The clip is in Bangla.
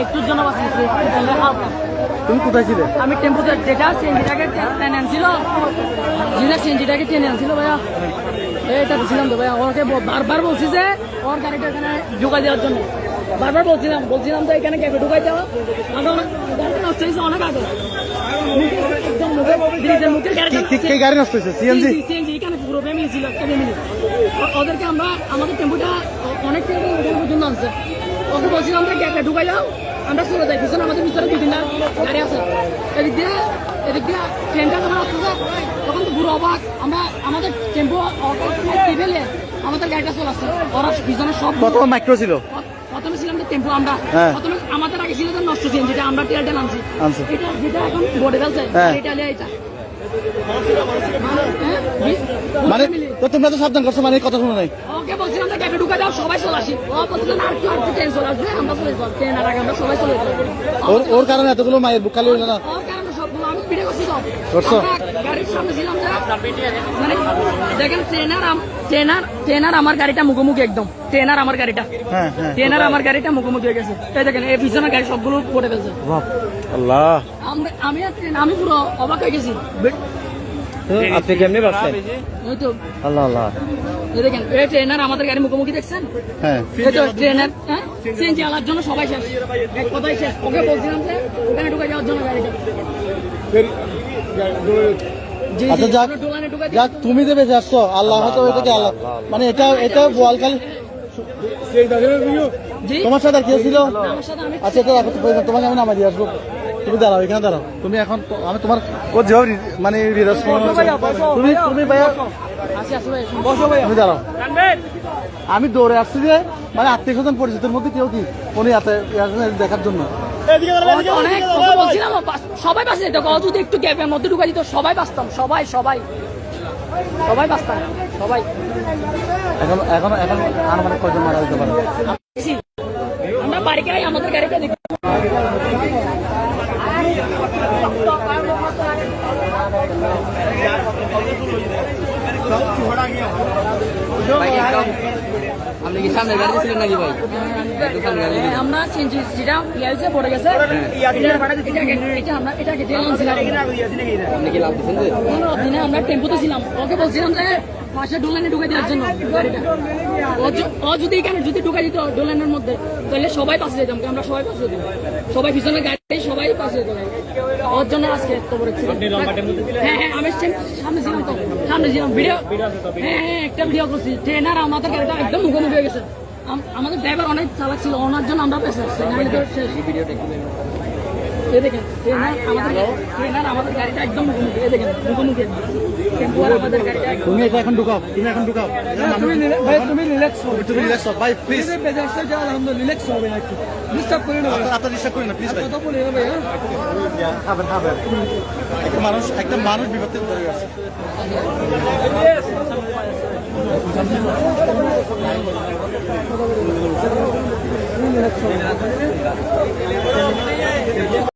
একটুর জন্য বাঁচি তুমি কোথায় ছিলে? আমি টেম্পোতে যেটা সিএনজিটাকে টেনে আনছিল, যেটা সিএনজিটাকে টেনে আনছিল ভাইয়া, এটা ছিলাম তো ভাইয়া। ওকে বারবার বলছি যে ওর গাড়িটা এখানে ঢুকাই দেওয়ার জন্য, বারবার বলছিলাম তো এখানে ক্যাফে ঢুকাই দেওয়া। আমার গাড়িটা নষ্ট হয়েছে অনেক আগে, একদম মুখের গাড়ি নষ্ট হয়েছে সিএনজি এখানে পুরো ফ্যামিলি ছিল, একটা ফ্যামিলি। ওদেরকে আমাদের টেম্পোটা অনেক পর্যন্ত আনছে। ওকে বলছিলাম যে ক্যাফে ঢুকাই যাও, আমরা চলে যাই। পিছনে আমাদের পিছনে 2-3টা গাড়ি আছে। এদিক দিয়ে ট্রেনটা যখন আসতেছে তখন তো পুরো অবাক আমরা। আমাদের টেম্পো ফেলে আমাদের গাড়িটা চলে আসছে, ওরা পিছনে সব মাইক্রো ছিল। প্রথমে ছিলাম যে টেম্পো আমরা, প্রথমে আমাদের আগে ছিল যে নষ্ট ছিলেন, যেটা আমরা টেলটেল আনছি, এটা যেটা এখন বোর্ডে ফেলছে এটা মানে তো তোমরা তো সাবধান করছো, মানে কথা শুনো নাই। ওকে বলছিলাম যে ক্যাফে ঢুকে যাও, সবাই চলে আসি। ও বলছিলেন আর কি ট্রেন চলে আসবে, আমরা চলে যাবো, ট্রেন আর আগে আমরা সবাই চলে যাবো। ওর কারণে এতগুলো মায়ের বুক খালি হইল না? ওর কারণে সবগুলো আমি পিঠে করছি তো। করছো? গাড়ির সামনে ছিলাম যে মানে দেখেন ট্রেনার আমার গাড়িটা মুখোমুখি, একদম ট্রেনার আমার গাড়িটা মুখোমুখি হয়ে গেছে। এই দেখেন এই পিছনের গাড়ি সবগুলো পড়ে ফেলছে। আল্লাহ, আমি পুরো অবাক হয়ে গেছি। আপনি কেমনে বাঁচছেন? ওই তো আল্লাহ আল্লাহ, এই দেখেন এই ট্রেনার আমাদের গাড়ি মুখোমুখি দেখছেন? হ্যাঁ, এই তো ট্রেনার সিএনজি আলার জন্য সবাই শেষ, এক কথাই শেষ। ওকে বলছিলাম যে ওখানে ঢুকে যাওয়ার জন্য গাড়িটা। আচ্ছা যাক তুমি দেবে যাচ্ছ, আল্লাহ হয়তো এটাকে আল্লাহ, মানে এটা বোয়ালখালী তোমার সাথে কি ছিল? আচ্ছা এটা রাখো, তোমাকে আমি নামাই দিয়ে আসবো। তুমি দাঁড়াও, এখানে দাঁড়াও। তুমি এখন আমি তোমার মানে তুমি ভাইয়া তুমি দাঁড়াও। আমি দৌড়ে আসছি যে মানে আত্মীয় স্বজন পরিচিতের মধ্যে কেউ কি উনি দেখার জন্য সবাই বাঁচে যেত। যদি একটু গ্যাপের মধ্যে ঢুকা দিত সবাই বাঁচতাম, সবাই বাঁচতাম, সবাই। এখন মানে কয়জন মারা যেতে পারে? আমরা বাড়ি গাই আমাদের গাড়িটা দেখি। আপনি কি সামনে গাড়ি ছিলেন নাকি ভাই? আমরা যেটা পড়ে গেছে আপনি কি লাভ দিচ্ছেন? আমরা টেম্পোতে ছিলাম। ওকে বলছিলাম যে পাশে ডোলানে ঢুকে দেওয়ার জন্য গাড়িটা। ও যদি এখানে ঢুকে দিত ডোলানের মধ্যে, তাহলে সবাই পাশে যেতাম, আমরা সবাই পাশে যেতাম, সবাই পিছনে গাড়ি সবাই পাশে যেত। ওর জন্য আজকে হ্যাঁ আমি সামনে ছিলাম তো, ভিডিও একটা ভিডিও করছি। ট্রেনার আমাদের গাড়িটা একদম মুখোমুখি হয়ে গেছে। আমাদের ড্রাইভার অনেক চালাক ছিল, ওনার জন্য আমরা পেছে আসছি। দেখেন ট্রেনার আমাদের গাড়িটা একদম মুখোমুখি, দেখেন মুখোমুখি। তুমি এখন ঢুকাও, তুমি রিল্যাক্স হও ভাই, প্লিজ। রিল্যাক্স হবে না, একটু ডিস্টার্ব করি না, আপনারা ডিস্টার্ব করি না প্লিজ ভাই। কথা বলি না ভাই, খাবেন একটা মানুষ বিপদে পড়ে গেছে।